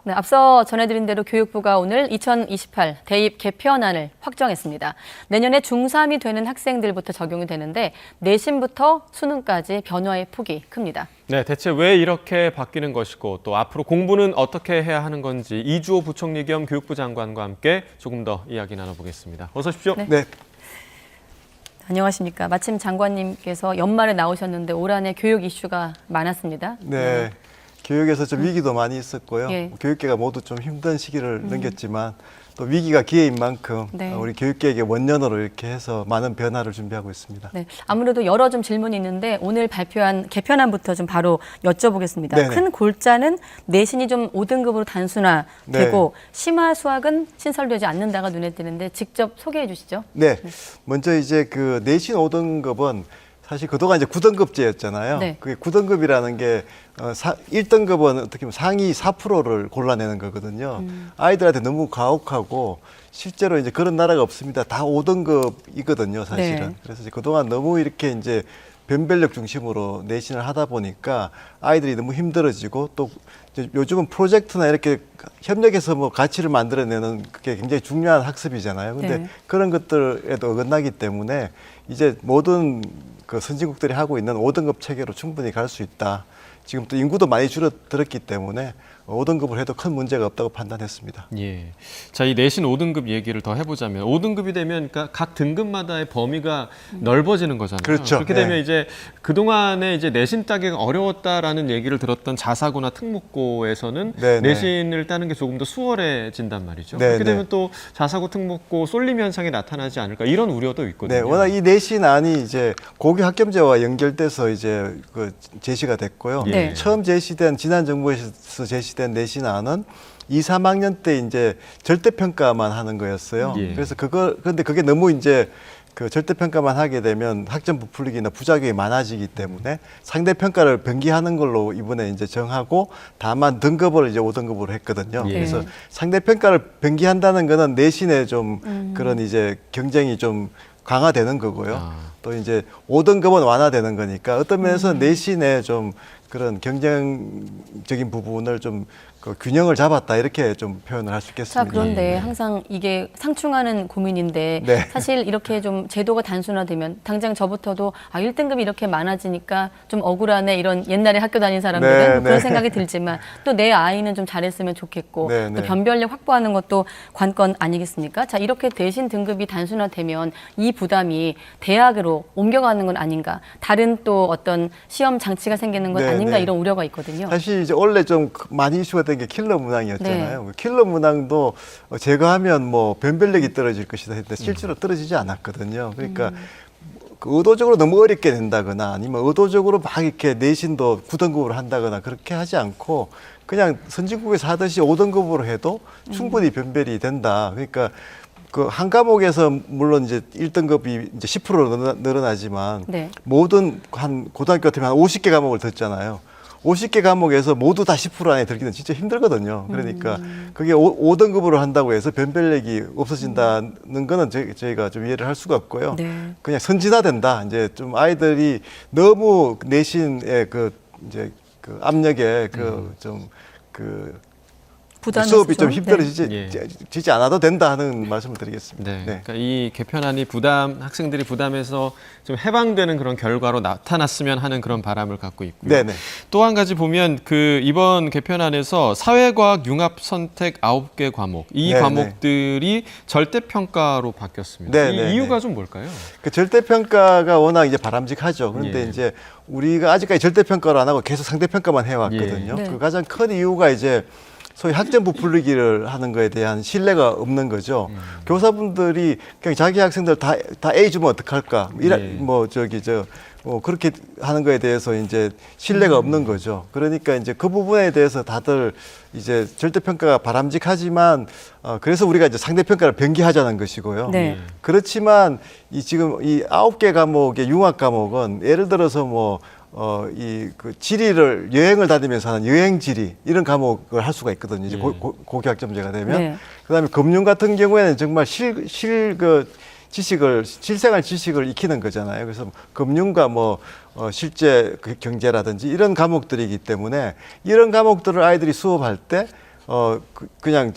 네, 앞서 전해드린 대로 교육부가 오늘 2028 대입 개편안을 확정했습니다. 내년에 중3이 되는 학생들부터 적용이 되는데 내신부터 수능까지 변화의 폭이 큽니다. 네, 대체 왜 이렇게 바뀌는 것이고 또 앞으로 공부는 어떻게 해야 하는 건지 이주호 부총리 겸 교육부 장관과 함께 조금 더 이야기 나눠보겠습니다. 어서 오십시오. 네. 안녕하십니까. 마침 장관님께서 연말에 나오셨는데 올 한해 교육 이슈가 많았습니다. 네. 교육에서 좀 위기도 많이 있었고요. 예. 교육계가 모두 좀 힘든 시기를 넘겼지만 또 위기가 기회인 만큼 네. 우리 교육계에게 원년으로 이렇게 해서 많은 변화를 준비하고 있습니다. 네, 아무래도 여러 좀 질문이 있는데 오늘 발표한 개편안부터 좀 바로 여쭤보겠습니다. 네네. 큰 골자는 내신이 좀 5등급으로 단순화되고 심화 수학은 신설되지 않는다가 눈에 띄는데 직접 소개해 주시죠. 네. 먼저 이제 그 내신 5등급은 사실 그동안 이제 9등급제였잖아요. 네. 그게 9등급이라는 게 1등급은 어떻게 보면 상위 4%를 골라내는 거거든요. 아이들한테 너무 가혹하고 실제로 이제 그런 나라가 없습니다. 다 5등급이거든요, 사실은. 네. 그래서 이제 그동안 너무 이렇게 이제 변별력 중심으로 내신을 하다 보니까 아이들이 너무 힘들어지고 또 이제 요즘은 프로젝트나 이렇게 협력해서 뭐 가치를 만들어내는 그게 굉장히 중요한 학습이잖아요. 근데 네. 그런 것들에도 어긋나기 때문에 이제 모든 그 선진국들이 하고 있는 5등급 체계로 충분히 갈 수 있다. 지금 또 인구도 많이 줄어들었기 때문에 5등급을 해도 큰 문제가 없다고 판단했습니다. 예. 자, 이 내신 5등급 얘기를 더 해보자면 5등급이 되면 그러니까 각 등급마다의 범위가 넓어지는 거잖아요. 그렇죠. 그렇게 되면 네. 이제 그동안에 이제 내신 따기가 어려웠다라는 얘기를 들었던 자사고나 특목고에서는 네, 네. 내신을 따는 게 조금 더 수월해진단 말이죠. 네, 그렇게 네. 되면 또 자사고, 특목고 쏠림 현상이 나타나지 않을까 이런 우려도 있거든요. 네, 워낙 이 내신안이 이제 고교 학점제와 연결돼서 이제 그 제시가 됐고요. 네. 처음 제시된 지난 정부에서 제시된 내신안은 2, 3학년 때 이제 절대평가만 하는 거였어요. 예. 그래서 그런데 그게 너무 이제 그 절대평가만 하게 되면 학점 부풀리기나 부작용이 많아지기 때문에 상대평가를 변기하는 걸로 이번에 이제 정하고 다만 등급을 이제 5등급으로 했거든요. 예. 그래서 상대평가를 변기한다는 거는 내신에 좀 그런 이제 경쟁이 좀 강화되는 거고요. 아. 또 이제 5등급은 완화되는 거니까 어떤 면에서 내신에 좀 그런 경쟁적인 부분을 좀 그 균형을 잡았다 이렇게 좀 표현을 할 수 있겠습니다. 자, 그런데 항상 이게 상충하는 고민인데 네. 사실 이렇게 좀 제도가 단순화되면 당장 저부터도 1등급이 이렇게 많아지니까 좀 억울하네 이런 옛날에 학교 다닌 사람들은 네, 그런 네. 생각이 들지만 또 내 아이는 좀 잘했으면 좋겠고 네, 또 네. 변별력 확보하는 것도 관건 아니겠습니까? 자, 이렇게 내신 등급이 단순화되면 이 부담이 대학으로 옮겨가는 건 아닌가? 다른 또 어떤 시험 장치가 생기는 건 네, 아닌가 네. 이런 우려가 있거든요. 사실 이제 원래 좀 많이 이슈가 된 게 킬러 문항이었잖아요. 네. 킬러 문항도 제거하면 뭐 변별력이 떨어질 것이다 했는데 실제로 떨어지지 않았거든요. 그러니까 그 의도적으로 너무 어렵게 낸다거나 아니면 의도적으로 막 이렇게 내신도 9등급으로 한다거나 그렇게 하지 않고 그냥 선진국에서 하듯이 5등급으로 해도 충분히 변별이 된다. 그러니까 그 한 과목에서 물론 이제 1등급이 이제 10% 늘어나지만 네. 모든 한 고등학교 같으면 한 50개 과목을 듣잖아요. 50개 과목에서 모두 다 10% 안에 들기는 진짜 힘들거든요. 그러니까 그게 5등급으로 한다고 해서 변별력이 없어진다는 거는 저희가 좀 이해를 할 수가 없고요. 네. 그냥 선진화된다. 이제 좀 아이들이 너무 내신의 그 이제 그 압력에 부담이 수업이 좀 있죠. 힘들어지지 않아도 된다 하는 말씀을 드리겠습니다. 네. 그러니까 이 개편안이 학생들이 부담에서 좀 해방되는 그런 결과로 나타났으면 하는 그런 바람을 갖고 있고요. 네네. 또 한 가지 보면 그 이번 개편안에서 사회과학 융합 선택 9개 과목, 이 네네. 과목들이 절대평가로 바뀌었습니다. 네네네. 이 이유가 좀 뭘까요? 그 절대평가가 워낙 이제 바람직하죠. 그런데 예. 이제 우리가 아직까지 절대평가를 안 하고 계속 상대평가만 해왔거든요. 예. 네. 그 가장 큰 이유가 이제 소위 학점 부풀리기를 하는 거에 대한 신뢰가 없는 거죠. 교사분들이 그냥 자기 학생들 다 A 주면 어떡할까? 예. 그렇게 하는 거에 대해서 이제 신뢰가 없는 거죠. 그러니까 이제 그 부분에 대해서 다들 이제 절대평가가 바람직하지만 그래서 우리가 이제 상대평가를 변기하자는 것이고요. 네. 그렇지만 지금 이 9개 과목의 융합 과목은 예를 들어서 그 지리를 여행을 다니면서 하는 여행 지리 이런 과목을 할 수가 있거든요. 이제 고교 학점제가 되면. 네. 그다음에 금융 같은 경우에는 정말 실생활 지식을 익히는 거잖아요. 그래서 금융과 실제 그 경제라든지 이런 과목들이기 때문에 이런 과목들을 아이들이 수업할 때 그냥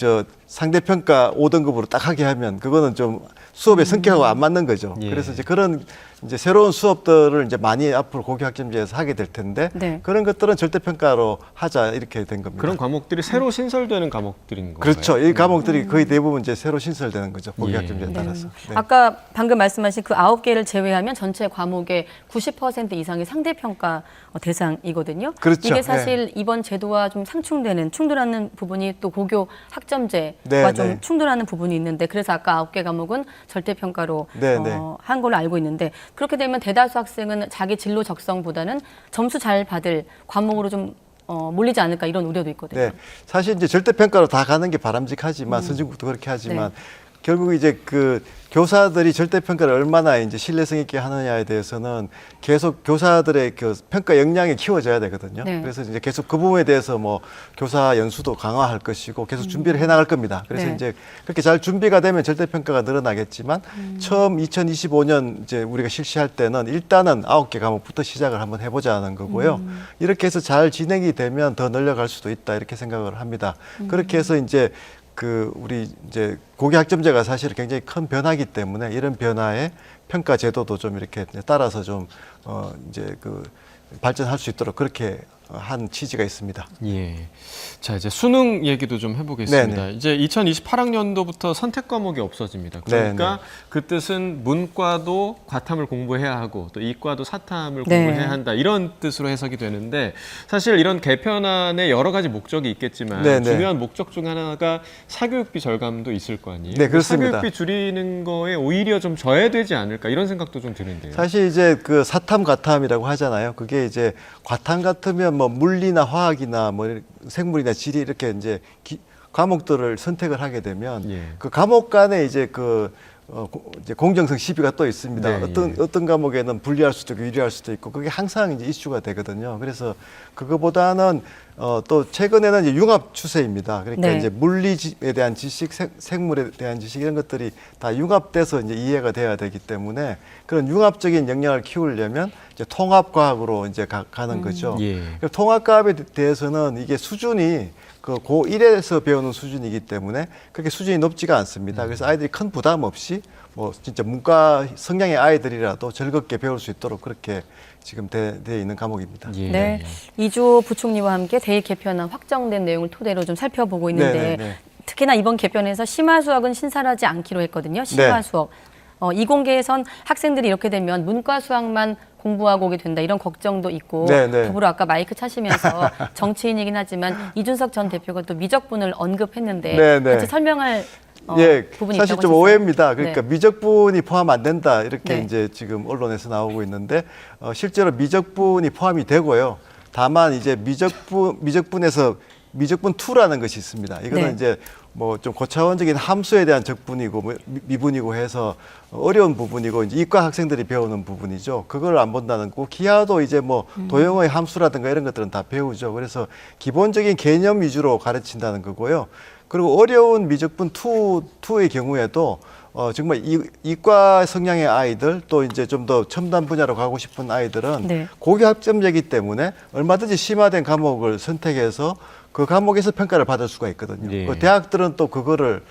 상대평가 5등급으로 딱 하게 하면 그거는 좀 수업의 성격하고 안 맞는 거죠. 예. 그래서 이제 그런 이제 새로운 수업들을 이제 많이 앞으로 고교학점제에서 하게 될 텐데 네. 그런 것들은 절대평가로 하자 이렇게 된 겁니다. 그런 과목들이 새로 신설되는 과목들인 건가요? 그렇죠. 이 과목들이 거의 대부분 이제 새로 신설되는 거죠. 고교학점제에 예. 따라서. 네. 아까 방금 말씀하신 그 9개를 제외하면 전체 과목의 90% 이상이 상대평가 대상이거든요. 그렇죠. 이게 사실 이번 제도와 좀 충돌하는 부분이 또 고교 학점제와 네, 좀 네. 충돌하는 부분이 있는데 그래서 아까 9개 과목은 절대평가로 네, 네. 한 걸로 알고 있는데 그렇게 되면 대다수 학생은 자기 진로 적성보다는 점수 잘 받을 과목으로 좀 몰리지 않을까 이런 우려도 있거든요. 네, 사실 이제 절대평가로 다 가는 게 바람직하지만 선진국도 그렇게 하지만 네. 결국 이제 그 교사들이 절대평가를 얼마나 이제 신뢰성 있게 하느냐에 대해서는 계속 교사들의 그 평가 역량이 키워져야 되거든요. 네. 그래서 이제 계속 그 부분에 대해서 뭐 교사 연수도 강화할 것이고 계속 준비를 해 나갈 겁니다. 그래서 네. 이제 그렇게 잘 준비가 되면 절대평가가 늘어나겠지만 처음 2025년 이제 우리가 실시할 때는 일단은 9개 과목부터 시작을 한번 해보자는 거고요. 이렇게 해서 잘 진행이 되면 더 늘려갈 수도 있다 이렇게 생각을 합니다. 그렇게 해서 이제 우리 이제 고교 학점제가 사실 굉장히 큰 변화이기 때문에 이런 변화에 평가 제도도 좀 이렇게 따라서 좀 이제 발전할 수 있도록 그렇게 한 취지가 있습니다. 예. 자, 이제 수능 얘기도 좀 해보겠습니다. 네네. 이제 2028학년도부터 선택 과목이 없어집니다. 그러니까 네네. 그 뜻은 문과도 과탐을 공부해야 하고 또 이과도 사탐을 네. 공부해야 한다. 이런 뜻으로 해석이 되는데 사실 이런 개편안에 여러 가지 목적이 있겠지만 네네. 중요한 목적 중 하나가 사교육비 절감도 있을 거 아니에요. 네, 그렇습니다. 사교육비 줄이는 거에 오히려 좀 져야되지 않을까 이런 생각도 좀 드는데요. 사실 이제 사탐 과탐이라고 하잖아요. 그게 이제 과탐 같으면 뭐 물리나 화학이나 뭐 생물이나 지리 이렇게 이제 과목들을 선택을 하게 되면 예. 그 과목 간에 이제 이제 공정성 시비가 또 있습니다. 네, 어떤 과목에는 불리할 수도 있고 유리할 수도 있고 그게 항상 이제 이슈가 되거든요. 그래서 그거보다는 또 최근에는 이제 융합 추세입니다. 그러니까 네. 이제 물리에 대한 지식, 생물에 대한 지식 이런 것들이 다 융합돼서 이제 이해가 돼야 되기 때문에 그런 융합적인 역량을 키우려면 이제 통합과학으로 이제 가는 거죠. 예. 통합과학에 대해서는 이게 수준이 고1에서 배우는 수준이기 때문에 그렇게 수준이 높지가 않습니다. 그래서 아이들이 큰 부담 없이 뭐 진짜 문과 성향의 아이들이라도 즐겁게 배울 수 있도록 그렇게 지금 되어 있는 과목입니다. 예. 네, 이주호 부총리와 함께 대입 개편안 확정된 내용을 토대로 좀 살펴보고 있는데 네네네. 특히나 이번 개편에서 심화 수학은 신설하지 않기로 했거든요. 심화 네. 수업. 이공계에선 학생들이 이렇게 되면 문과 수학만 공부하고 오게 된다 이런 걱정도 있고 네네. 더불어 아까 마이크 차시면서 정치인이긴 하지만 이준석 전 대표가 또 미적분을 언급했는데 네네. 같이 설명할 예, 부분이 사실 있다고 좀 하셨어요. 오해입니다. 그러니까 네. 미적분이 포함 안 된다 이렇게 네. 이제 지금 언론에서 나오고 있는데 실제로 미적분이 포함이 되고요. 다만 이제 미적분에서 미적분 2라는 것이 있습니다. 이거는 네. 이제 뭐 좀 고차원적인 함수에 대한 적분이고 미분이고 해서 어려운 부분이고 이제 이과 학생들이 배우는 부분이죠. 그걸 안 본다는 거. 기하도 이제 뭐 도형의 함수라든가 이런 것들은 다 배우죠. 그래서 기본적인 개념 위주로 가르친다는 거고요. 그리고 어려운 미적분 2의 경우에도 정말 이과 성향의 아이들 또 이제 좀 더 첨단 분야로 가고 싶은 아이들은 네. 고교 학점제이기 때문에 얼마든지 심화된 과목을 선택해서 그 과목에서 평가를 받을 수가 있거든요. 예. 대학들은 또 그거를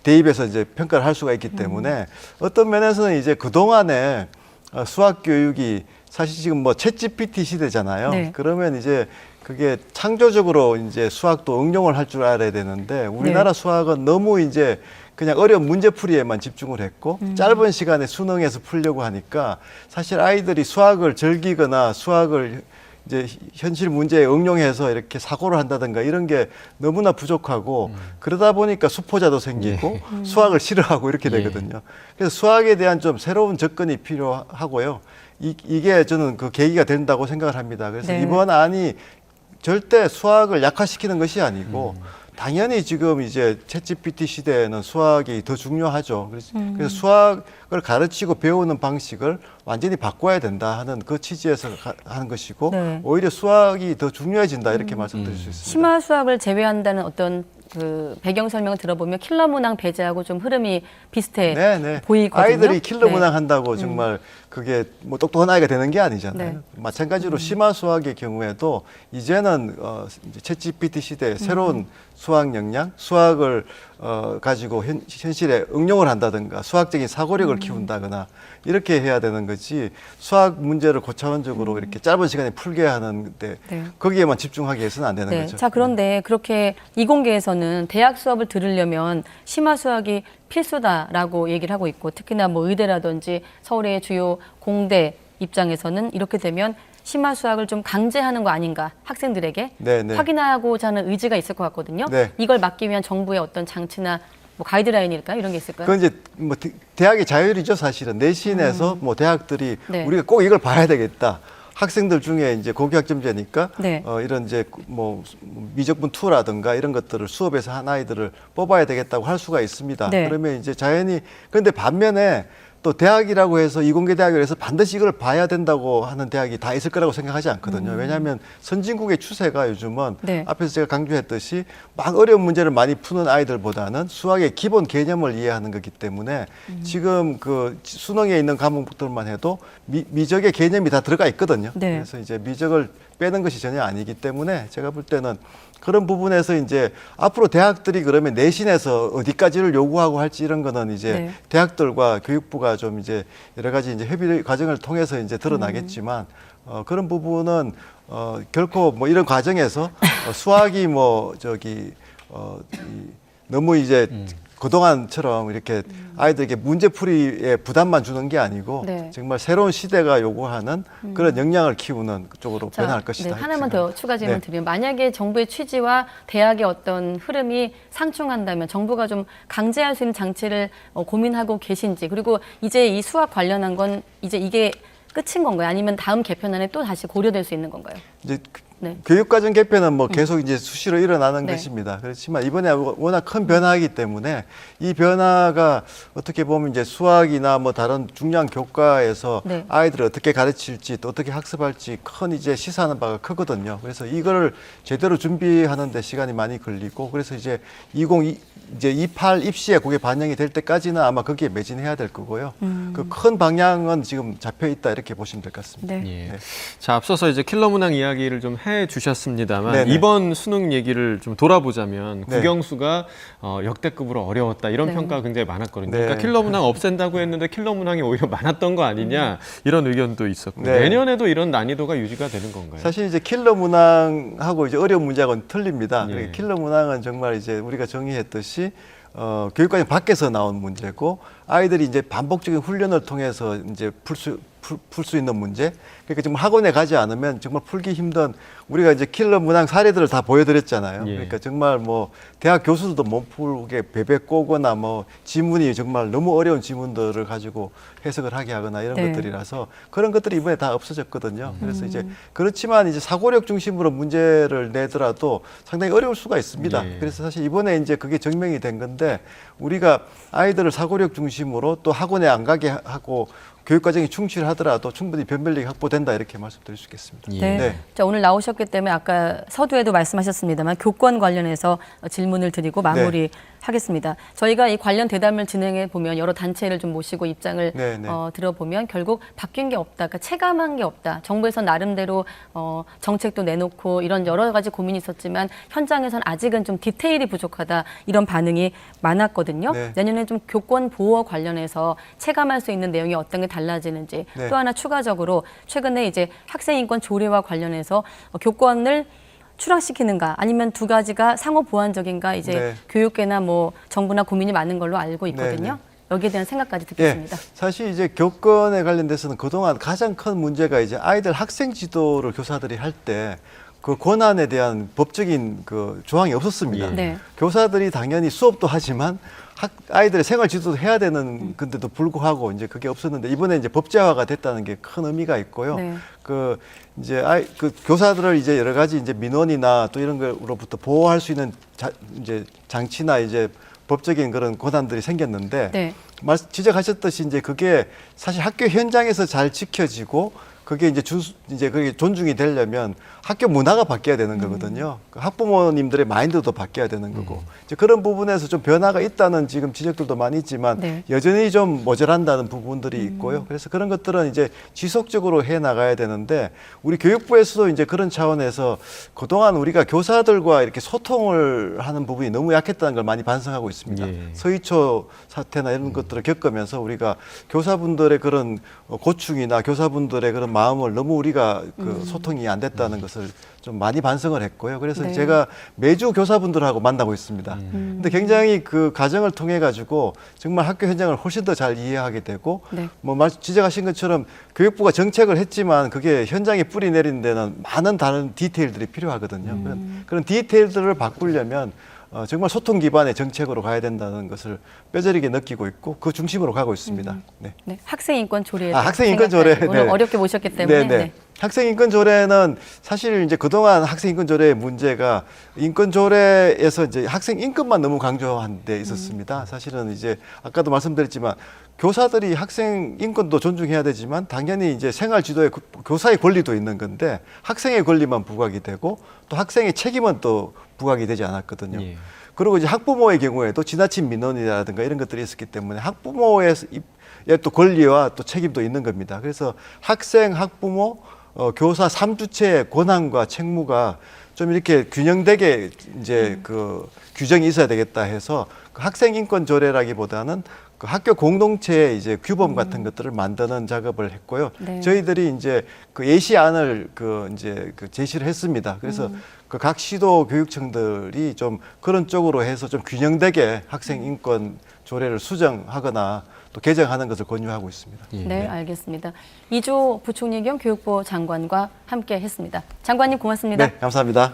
대입해서 이제 평가를 할 수가 있기 때문에 어떤 면에서는 이제 그 동안에 수학 교육이 사실 지금 뭐 챗GPT 시대잖아요. 네. 그러면 이제 그게 창조적으로 이제 수학도 응용을 할 줄 알아야 되는데 우리나라 네. 수학은 너무 이제 그냥 어려운 문제풀이에만 집중을 했고 짧은 시간에 수능에서 풀려고 하니까 사실 아이들이 수학을 즐기거나 수학을 이제 현실 문제에 응용해서 이렇게 사고를 한다든가 이런 게 너무나 부족하고 그러다 보니까 수포자도 생기고 수학을 싫어하고 이렇게 되거든요. 그래서 수학에 대한 좀 새로운 접근이 필요하고요. 이게 저는 그 계기가 된다고 생각을 합니다. 그래서 네. 이번 안이 절대 수학을 약화시키는 것이 아니고 당연히 지금 이제 챗GPT 시대에는 수학이 더 중요하죠. 그래서 수학을 가르치고 배우는 방식을 완전히 바꿔야 된다 하는 그 취지에서 하는 것이고 네. 오히려 수학이 더 중요해진다 이렇게 말씀드릴 수 있습니다. 심화 수학을 제외한다는 어떤 그 배경 설명을 들어보면 킬러 문항 배제하고 좀 흐름이 비슷해 네, 네. 보이거든요. 아이들이 킬러 네. 문항 한다고 정말 그게 뭐 똑똑한 아이가 되는 게 아니잖아요. 네. 마찬가지로 심화 수학의 경우에도 이제는 이제 챗GPT 시대에 새로운 수학 역량, 수학을 가지고 현실에 응용을 한다든가 수학적인 사고력을 키운다거나 이렇게 해야 되는 거지 수학 문제를 고차원적으로 이렇게 짧은 시간에 풀게 하는데 네. 거기에만 집중하게 해서는 안 되는 네. 거죠. 자, 그런데 그렇게 이공계에서는 대학 수업을 들으려면 심화 수학이 필수다라고 얘기를 하고 있고 특히나 뭐 의대라든지 서울의 주요 공대 입장에서는 이렇게 되면 심화 수학을 좀 강제하는 거 아닌가 학생들에게 네, 네. 확인하고자 하는 의지가 있을 것 같거든요. 네. 이걸 막기 위한 정부의 어떤 장치나 뭐 가이드라인일까요? 이런 게 있을까요? 그건 이제 뭐 대학의 자율이죠, 사실은. 내신에서 뭐 대학들이 네. 우리가 꼭 이걸 봐야 되겠다. 학생들 중에 이제 고교학점제니까 네. 이런 이제 뭐 미적분 2라든가 이런 것들을 수업에서 한 아이들을 뽑아야 되겠다고 할 수가 있습니다. 네. 그러면 이제 자연히 그런데 반면에 또 대학이라고 해서 이공계 대학이라고 해서 반드시 이걸 봐야 된다고 하는 대학이 다 있을 거라고 생각하지 않거든요. 왜냐하면 선진국의 추세가 요즘은 네. 앞에서 제가 강조했듯이 막 어려운 문제를 많이 푸는 아이들보다는 수학의 기본 개념을 이해하는 거기 때문에 지금 그 수능에 있는 과목들만 해도 미적의 개념이 다 들어가 있거든요. 네. 그래서 이제 미적을 빼는 것이 전혀 아니기 때문에 제가 볼 때는 그런 부분에서 이제 앞으로 대학들이 그러면 내신에서 어디까지를 요구하고 할지 이런 거는 이제 네. 대학들과 교육부가 좀 이제 여러 가지 이제 협의 과정을 통해서 이제 드러나겠지만 그런 부분은 결코 뭐 이런 과정에서 수학이 뭐 너무 이제 그동안처럼 이렇게 아이들에게 문제풀이에 부담만 주는 게 아니고 네. 정말 새로운 시대가 요구하는 그런 역량을 키우는 쪽으로 자, 변할 것이다. 네, 이렇게 하나만 더 생각합니다. 추가 질문 네. 드리면 만약에 정부의 취지와 대학의 어떤 흐름이 상충한다면 정부가 좀 강제할 수 있는 장치를 고민하고 계신지 그리고 이제 이 수학 관련한 건 이제 이게 끝인 건가요? 아니면 다음 개편안에 또 다시 고려될 수 있는 건가요? 이제 네. 교육과정 개편은 뭐 계속 이제 수시로 일어나는 네. 것입니다. 그렇지만 이번에 워낙 큰 변화이기 때문에 이 변화가 어떻게 보면 이제 수학이나 뭐 다른 중요한 교과에서 네. 아이들을 어떻게 가르칠지 또 어떻게 학습할지 큰 이제 시사하는 바가 크거든요. 그래서 이거를 제대로 준비하는 데 시간이 많이 걸리고 그래서 이제 28 입시에 그게 반영이 될 때까지는 아마 거기에 매진해야 될 거고요. 그 큰 방향은 지금 잡혀 있다 이렇게 보시면 될 것 같습니다. 네. 예. 네. 자, 앞서서 이제 킬러 문항 이야기를 좀 해주셨습니다만 네네. 이번 수능 얘기를 좀 돌아보자면 네. 국영수가 역대급으로 어려웠다 이런 네. 평가가 굉장히 많았거든요. 네. 그러니까 킬러 문항 없앤다고 했는데 킬러 문항이 오히려 많았던 거 아니냐 이런 의견도 있었고 네. 내년에도 이런 난이도가 유지가 되는 건가요? 사실 이제 킬러 문항하고 이제 어려운 문제하고는 틀립니다. 예. 그러니까 킬러 문항은 정말 이제 우리가 정의했듯이 교육과정 밖에서 나온 문제고 아이들이 이제 반복적인 훈련을 통해서 이제 풀 수 있는 문제. 그러니까 지금 학원에 가지 않으면 정말 풀기 힘든 우리가 이제 킬러 문항 사례들을 다 보여드렸잖아요. 예. 그러니까 정말 뭐 대학 교수들도 못 풀게 베베 꼬거나 뭐 지문이 정말 너무 어려운 지문들을 가지고 해석을 하게 하거나 이런 네. 것들이라서 그런 것들이 이번에 다 없어졌거든요. 그래서 이제 그렇지만 이제 사고력 중심으로 문제를 내더라도 상당히 어려울 수가 있습니다. 예. 그래서 사실 이번에 이제 그게 증명이 된 건데 우리가 아이들을 사고력 중심으로 또 학원에 안 가게 하고 교육과정이 충실하더라도 충분히 변별력이 확보된다 이렇게 말씀드릴 수 있겠습니다. 예. 네. 네. 자, 오늘 나오셨기 때문에 아까 서두에도 말씀하셨습니다만 교권 관련해서 질문을 드리고 마무리 하겠습니다. 저희가 이 관련 대담을 진행해 보면 여러 단체를 좀 모시고 입장을 네, 네. 들어보면 결국 바뀐 게 없다, 그러니까 체감한 게 없다. 정부에서 나름대로 정책도 내놓고 이런 여러 가지 고민이 있었지만 현장에서는 아직은 좀 디테일이 부족하다 이런 반응이 많았거든요. 네. 내년에 좀 교권 보호 관련해서 체감할 수 있는 내용이 어떤 게 달라지는지 네. 또 하나 추가적으로 최근에 이제 학생인권 조례와 관련해서 교권을 추락시키는가 아니면 두 가지가 상호 보완적인가 이제 네. 교육계나 뭐 정부나 고민이 많은 걸로 알고 있거든요. 네, 여기에 대한 생각까지 예, 듣겠습니다. 사실 이제 교권에 관련돼서는 그동안 가장 큰 문제가 이제 아이들 학생 지도를 교사들이 할 때 그 권한에 대한 법적인 그 조항이 없었습니다. 예. 네. 교사들이 당연히 수업도 하지만 아이들의 생활 지도도 해야 되는 건데도 불구하고 이제 그게 없었는데 이번에 이제 법제화가 됐다는 게 큰 의미가 있고요. 네. 그 이제 그 교사들을 이제 여러 가지 이제 민원이나 또 이런 거로부터 보호할 수 있는 이제 장치나 이제 법적인 그런 권한들이 생겼는데 네. 지적하셨듯이 이제 그게 사실 학교 현장에서 잘 지켜지고 그게 이제 그게 존중이 되려면 학교 문화가 바뀌어야 되는 거거든요. 그 학부모님들의 마인드도 바뀌어야 되는 거고 이제 그런 부분에서 좀 변화가 있다는 지금 지적들도 많이 있지만 네. 여전히 좀 모자란다는 부분들이 있고요. 그래서 그런 것들은 이제 지속적으로 해 나가야 되는데 우리 교육부에서도 이제 그런 차원에서 그동안 우리가 교사들과 이렇게 소통을 하는 부분이 너무 약했다는 걸 많이 반성하고 있습니다. 예. 서희초 사태나 이런 것들을 겪으면서 우리가 교사분들의 그런 고충이나 교사분들의 그런 마음을 너무 우리가 그 소통이 안 됐다는 것을 좀 많이 반성을 했고요. 그래서 네. 제가 매주 교사분들하고 만나고 있습니다. 근데 굉장히 그 과정을 통해 가지고 정말 학교 현장을 훨씬 더 잘 이해하게 되고 네. 뭐 지적하신 것처럼 교육부가 정책을 했지만 그게 현장에 뿌리 내리는 데는 많은 다른 디테일들이 필요하거든요. 그런 디테일들을 바꾸려면 정말 소통 기반의 정책으로 가야 된다는 것을 뼈저리게 느끼고 있고 그 중심으로 가고 있습니다. 네. 네, 학생 인권 조례에 학생 인권 조례. 오늘 네. 어렵게 모셨기 때문에 네. 학생 인권 조례는 사실 이제 그동안 학생 인권 조례의 문제가 인권 조례에서 이제 학생 인권만 너무 강조한 데 있었습니다. 사실은 이제 아까도 말씀드렸지만 교사들이 학생 인권도 존중해야 되지만 당연히 이제 생활 지도에 교사의 권리도 있는 건데 학생의 권리만 부각이 되고 또 학생의 책임은 또 부각이 되지 않았거든요. 예. 그리고 이제 학부모의 경우에도 지나친 민원이라든가 이런 것들이 있었기 때문에 학부모의 또 권리와 또 책임도 있는 겁니다. 그래서 학생, 학부모, 교사 3주체의 권한과 책무가 좀 이렇게 균형되게 이제 그 규정이 있어야 되겠다 해서 그 학생 인권 조례라기보다는 그 학교 공동체의 이제 규범 같은 것들을 만드는 작업을 했고요. 네. 저희들이 이제 그 예시안을 이제 제시를 했습니다. 그래서 그 각 시도 교육청들이 좀 그런 쪽으로 해서 좀 균형되게 학생 인권 조례를 수정하거나 또 개정하는 것을 권유하고 있습니다. 예. 네, 알겠습니다. 이조 부총리 겸 교육부 장관과 함께 했습니다. 장관님 고맙습니다. 네, 감사합니다.